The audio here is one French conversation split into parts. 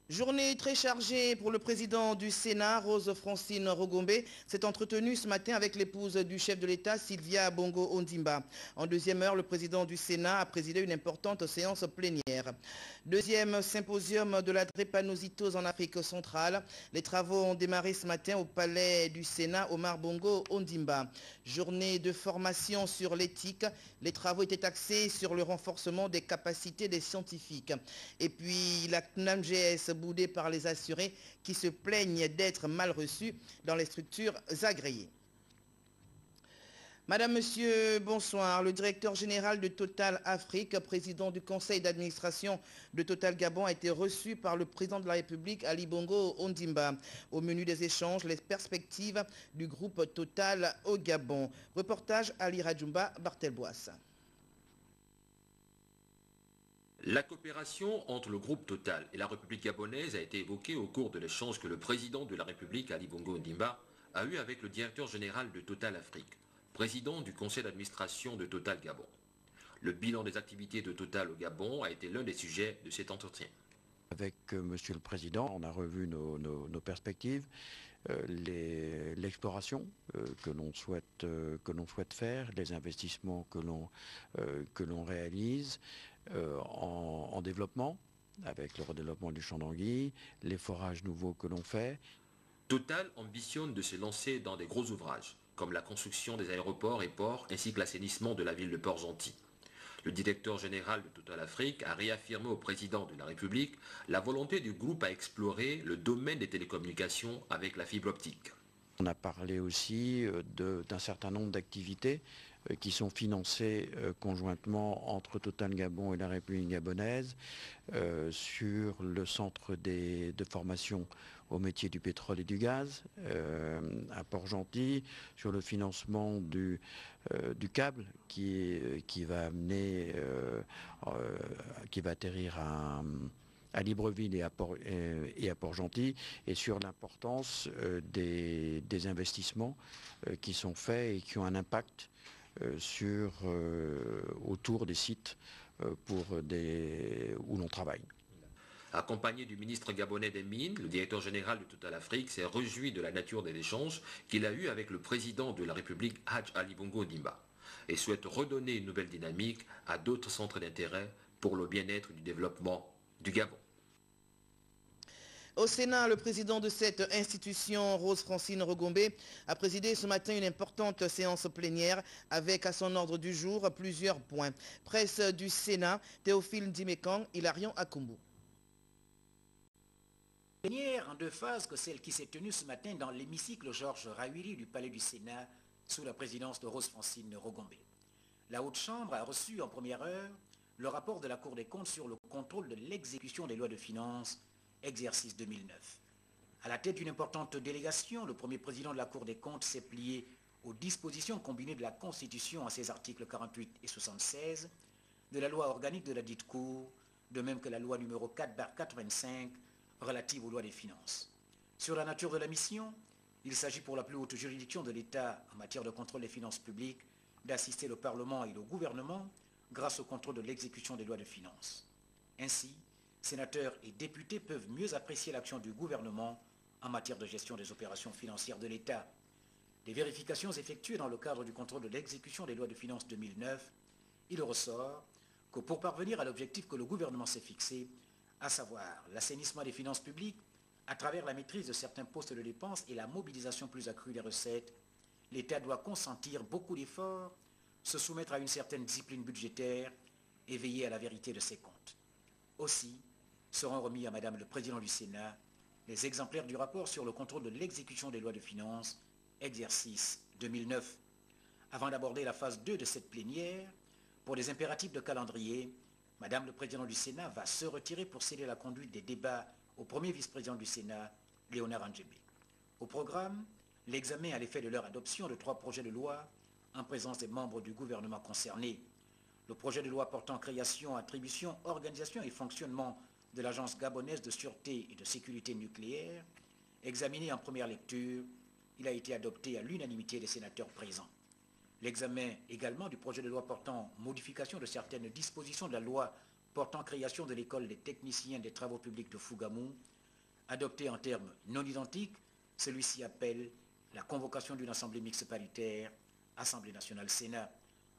Journée très chargée pour le président du Sénat, Rose Francine Rogombe, s'est entretenue ce matin avec l'épouse du chef de l'État, Sylvia Bongo Ondimba. En deuxième heure, le président du Sénat a présidé une importante séance plénière. Deuxième symposium de la drépanocytose en Afrique centrale. Les travaux ont démarré ce matin au palais du Sénat, Omar Bongo Ondimba. Journée de formation sur l'éthique. Les travaux étaient axés sur le renforcement des capacités des scientifiques. Et puis la CNAMGS boudée par les assurés qui se plaignent d'être mal reçus dans les structures agréées. Madame, Monsieur, bonsoir. Le directeur général de Total Afrique, président du conseil d'administration de Total Gabon, a été reçu par le président de la République, Ali Bongo Ondimba. Au menu des échanges, les perspectives du groupe Total au Gabon. Reportage Ali Radjoumba, Barthelbois. La coopération entre le groupe Total et la République gabonaise a été évoquée au cours de l'échange que le président de la République, Ali Bongo Ondimba, a eu avec le directeur général de Total Afrique, président du conseil d'administration de Total Gabon. Le bilan des activités de Total au Gabon a été l'un des sujets de cet entretien. Avec Monsieur le Président, on a revu nos perspectives, l'exploration que l'on souhaite faire, les investissements que l'on réalise en développement, avec le redéveloppement du champ d'anguille, les forages nouveaux que l'on fait. Total ambitionne de se lancer dans des gros ouvrages, comme la construction des aéroports et ports, ainsi que l'assainissement de la ville de Port-Gentil. Le directeur général de Total Afrique a réaffirmé au président de la République la volonté du groupe à explorer le domaine des télécommunications avec la fibre optique. On a parlé aussi d'un certain nombre d'activités qui sont financées conjointement entre Total Gabon et la République gabonaise sur le centre de formation au métier du pétrole et du gaz à Port-Gentil, sur le financement du câble qui va atterrir à Libreville et à Port-Gentil, et sur l'importance des investissements qui sont faits et qui ont un impact autour des sites où l'on travaille. Accompagné du ministre gabonais des Mines, le directeur général de Total Afrique s'est réjoui de la nature des échanges qu'il a eus avec le président de la République, Hadj Ali Bongo Ondimba, et souhaite redonner une nouvelle dynamique à d'autres centres d'intérêt pour le bien-être du développement du Gabon. Au Sénat, le président de cette institution, Rose Francine Rogombe, a présidé ce matin une importante séance plénière avec à son ordre du jour plusieurs points. Presse du Sénat, Théophile Dimekang, Hilarion Akumbu. Plénière en deux phases que celle qui s'est tenue ce matin dans l'hémicycle Georges Rawiri du Palais du Sénat sous la présidence de Rose Francine Rogombe. La Haute Chambre a reçu en première heure le rapport de la Cour des comptes sur le contrôle de l'exécution des lois de finances exercice 2009. À la tête d'une importante délégation, le premier président de la Cour des comptes s'est plié aux dispositions combinées de la Constitution à ses articles 48 et 76, de la loi organique de la dite Cour, de même que la loi numéro 4/85 relative aux lois des finances. Sur la nature de la mission, il s'agit pour la plus haute juridiction de l'État en matière de contrôle des finances publiques d'assister le Parlement et le gouvernement grâce au contrôle de l'exécution des lois de finances. Ainsi, sénateurs et députés peuvent mieux apprécier l'action du gouvernement en matière de gestion des opérations financières de l'État. Des vérifications effectuées dans le cadre du contrôle de l'exécution des lois de finances 2009, il ressort que pour parvenir à l'objectif que le gouvernement s'est fixé, à savoir l'assainissement des finances publiques, à travers la maîtrise de certains postes de dépenses et la mobilisation plus accrue des recettes, l'État doit consentir beaucoup d'efforts, se soumettre à une certaine discipline budgétaire et veiller à la vérité de ses comptes. Aussi, seront remis à Madame le Président du Sénat les exemplaires du rapport sur le contrôle de l'exécution des lois de finances, exercice 2009. Avant d'aborder la phase 2 de cette plénière, pour des impératifs de calendrier, Madame le Président du Sénat va se retirer pour céder la conduite des débats au premier vice-président du Sénat, Léonard Andjébé. Au programme, l'examen à l'effet de leur adoption de 3 projets de loi en présence des membres du gouvernement concernés. Le projet de loi portant création, attribution, organisation et fonctionnement de l'Agence gabonaise de sûreté et de sécurité nucléaire, examiné en première lecture, il a été adopté à l'unanimité des sénateurs présents. L'examen également du projet de loi portant modification de certaines dispositions de la loi portant création de l'école des techniciens des travaux publics de Fougamou Adopté en termes non identiques, celui-ci appelle la convocation d'une assemblée mixte paritaire, Assemblée nationale Sénat.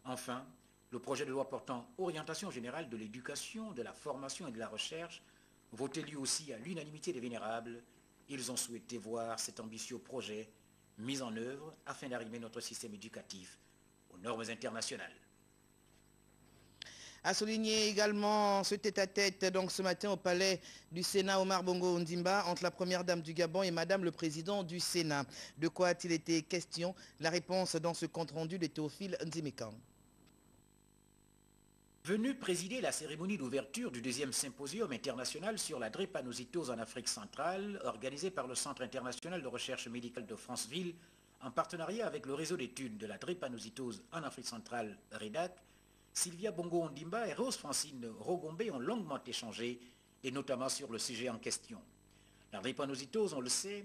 Enfin, le projet de loi portant orientation générale de l'éducation, de la formation et de la recherche, voté lui aussi à l'unanimité des vénérables, ils ont souhaité voir cet ambitieux projet mis en œuvre afin d'arrimer notre système éducatif aux normes internationales. A souligné également ce tête-à-tête donc ce matin au palais du Sénat Omar Bongo Ondimba entre la première dame du Gabon et madame le président du Sénat. De quoi a-t-il été question? La réponse dans ce compte-rendu de Théophile Nzimekan. Venu présider la cérémonie d'ouverture du deuxième symposium international sur la drépanocytose en Afrique centrale, organisé par le Centre international de recherche médicale de Franceville, en partenariat avec le réseau d'études de la drépanocytose en Afrique centrale, REDAC, Sylvia Bongo Ondimba et Rose Francine Rogombe ont longuement échangé, et notamment sur le sujet en question. La drépanocytose, on le sait,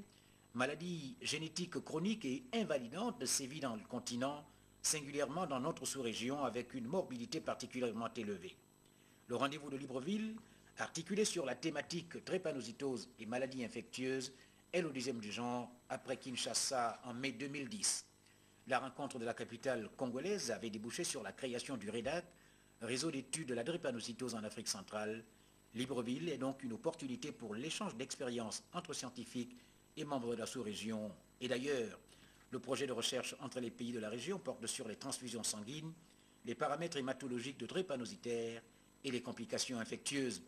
maladie génétique chronique et invalidante, sévit dans le continent, singulièrement dans notre sous-région, avec une morbidité particulièrement élevée. Le rendez-vous de Libreville, articulé sur la thématique drépanocytose et maladies infectieuses, est le 10e du genre après Kinshasa en mai 2010. La rencontre de la capitale congolaise avait débouché sur la création du REDAC, réseau d'études de la drépanocytose en Afrique centrale. Libreville est donc une opportunité pour l'échange d'expériences entre scientifiques et membres de la sous-région. Et d'ailleurs, le projet de recherche entre les pays de la région porte sur les transfusions sanguines, les paramètres hématologiques de drépanocytaires et les complications infectieuses.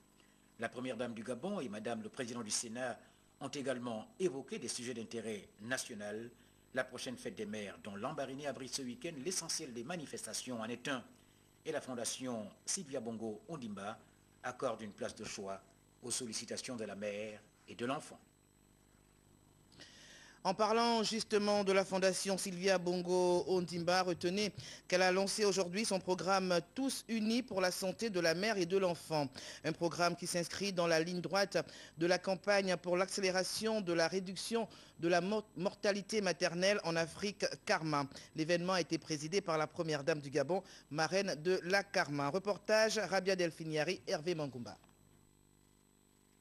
La première dame du Gabon et madame le président du Sénat ont également évoqué des sujets d'intérêt national. La prochaine fête des mères, dont Lambaréné abrite ce week-end l'essentiel des manifestations, en est un. Et la fondation Sylvia Bongo Ondimba accorde une place de choix aux sollicitations de la mère et de l'enfant. En parlant justement de la fondation Sylvia Bongo Ondimba, retenez qu'elle a lancé aujourd'hui son programme Tous unis pour la santé de la mère et de l'enfant. Un programme qui s'inscrit dans la ligne droite de la campagne pour l'accélération de la réduction de la mortalité maternelle en Afrique, Karma. L'événement a été présidé par la première dame du Gabon, marraine de la Karma. Reportage Rabia Delfiniari, Hervé Mangumba.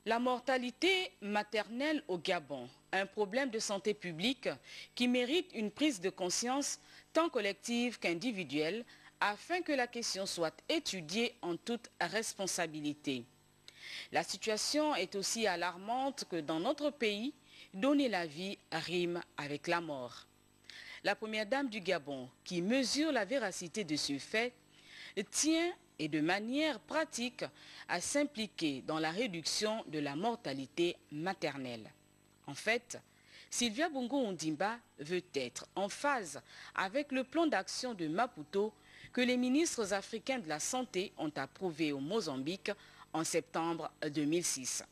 La mortalité maternelle au Gabon, un problème de santé publique qui mérite une prise de conscience tant collective qu'individuelle afin que la question soit étudiée en toute responsabilité. La situation est aussi alarmante que dans notre pays, donner la vie rime avec la mort. La première dame du Gabon, qui mesure la véracité de ce fait, tient et de manière pratique à s'impliquer dans la réduction de la mortalité maternelle. En fait, Sylvia Bongo Ondimba veut être en phase avec le plan d'action de Maputo que les ministres africains de la Santé ont approuvé au Mozambique en septembre 2006.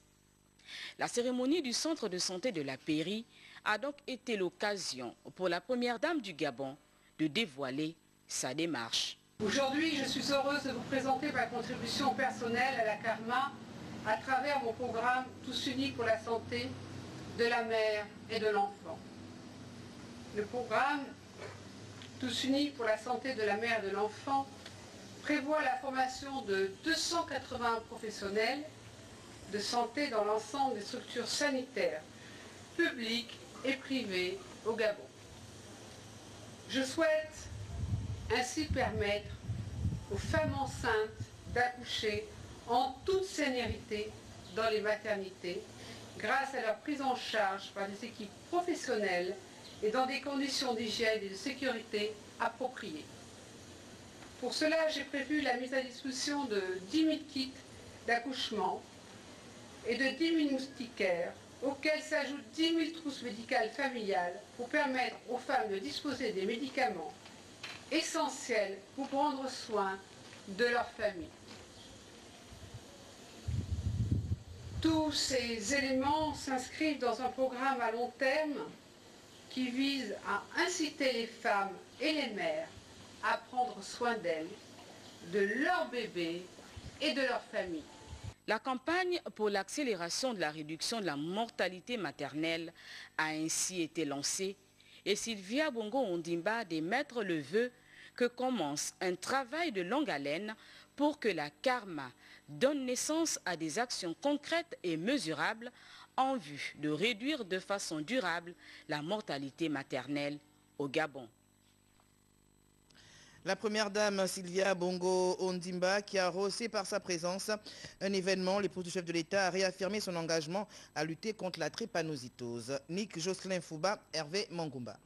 La cérémonie du centre de santé de la Pairie a donc été l'occasion pour la première dame du Gabon de dévoiler sa démarche. Aujourd'hui, je suis heureuse de vous présenter ma contribution personnelle à la Karma à travers mon programme Tous unis pour la santé de la mère et de l'enfant. Le programme Tous unis pour la santé de la mère et de l'enfant prévoit la formation de 280 professionnels de santé dans l'ensemble des structures sanitaires, publiques et privées au Gabon. Je souhaite ainsi permettre aux femmes enceintes d'accoucher en toute sérénité dans les maternités grâce à leur prise en charge par des équipes professionnelles et dans des conditions d'hygiène et de sécurité appropriées. Pour cela, j'ai prévu la mise à disposition de 10 000 kits d'accouchement et de 10 000 moustiquaires, auxquels s'ajoutent 10 000 trousses médicales familiales pour permettre aux femmes de disposer des médicaments essentiels pour prendre soin de leur famille. Tous ces éléments s'inscrivent dans un programme à long terme qui vise à inciter les femmes et les mères à prendre soin d'elles, de leurs bébés et de leur famille. La campagne pour l'accélération de la réduction de la mortalité maternelle a ainsi été lancée et Sylvia Bongo Ondimba d'émettre le vœu que commence un travail de longue haleine pour que la Karma donne naissance à des actions concrètes et mesurables en vue de réduire de façon durable la mortalité maternelle au Gabon. La première dame Sylvia Bongo Ondimba, qui a rehaussé par sa présence un événement, l'épouse du chef de l'État a réaffirmé son engagement à lutter contre la drépanocytose. Nick Jocelyn Fouba, Hervé Mangumba.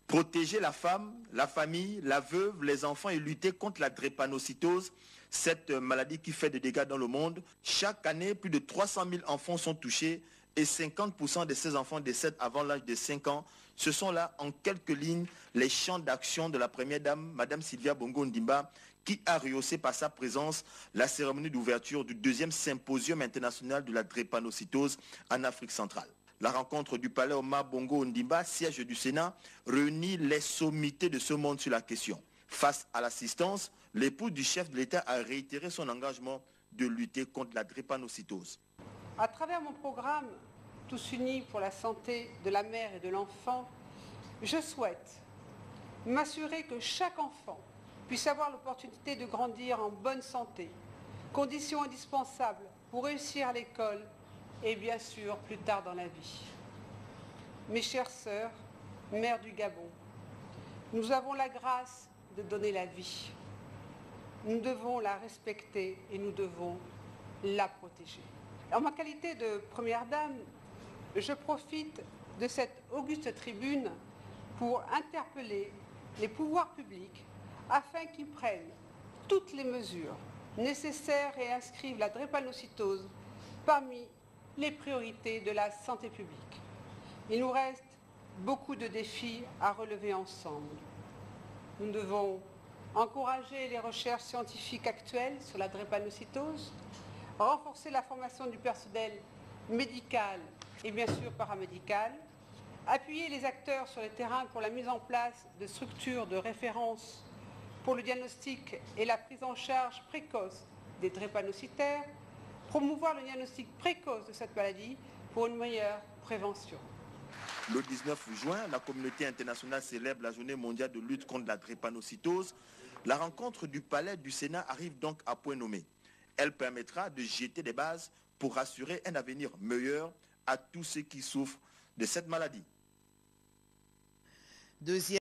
Protéger la femme, la famille, la veuve, les enfants et lutter contre la drépanocytose, cette maladie qui fait des dégâts dans le monde. Chaque année, plus de 300 000 enfants sont touchés et 50% de ces enfants décèdent avant l'âge de 5 ans. Ce sont là, en quelques lignes, les champs d'action de la première dame, Madame Sylvia Bongo Ondimba, qui a rehaussé par sa présence la cérémonie d'ouverture du 2e symposium international de la drépanocytose en Afrique centrale. La rencontre du palais Omar Bongo Ondimba, siège du Sénat, réunit les sommités de ce monde sur la question. Face à l'assistance, l'épouse du chef de l'État a réitéré son engagement de lutter contre la drépanocytose. À travers mon programme Tous unis pour la santé de la mère et de l'enfant, je souhaite m'assurer que chaque enfant puisse avoir l'opportunité de grandir en bonne santé, condition indispensable pour réussir à l'école et bien sûr plus tard dans la vie. Mes chères sœurs, mères du Gabon, nous avons la grâce de donner la vie. Nous devons la respecter et nous devons la protéger. En ma qualité de première dame, je profite de cette auguste tribune pour interpeller les pouvoirs publics afin qu'ils prennent toutes les mesures nécessaires et inscrivent la drépanocytose parmi les priorités de la santé publique. Il nous reste beaucoup de défis à relever ensemble. Nous devons encourager les recherches scientifiques actuelles sur la drépanocytose, renforcer la formation du personnel médical et bien sûr paramédical, appuyer les acteurs sur le terrain pour la mise en place de structures de référence pour le diagnostic et la prise en charge précoce des drépanocytaires, promouvoir le diagnostic précoce de cette maladie pour une meilleure prévention. Le 19 juin, la communauté internationale célèbre la journée mondiale de lutte contre la drépanocytose. La rencontre du palais du Sénat arrive donc à point nommé. Elle permettra de jeter des bases pour assurer un avenir meilleur à tous ceux qui souffrent de cette maladie.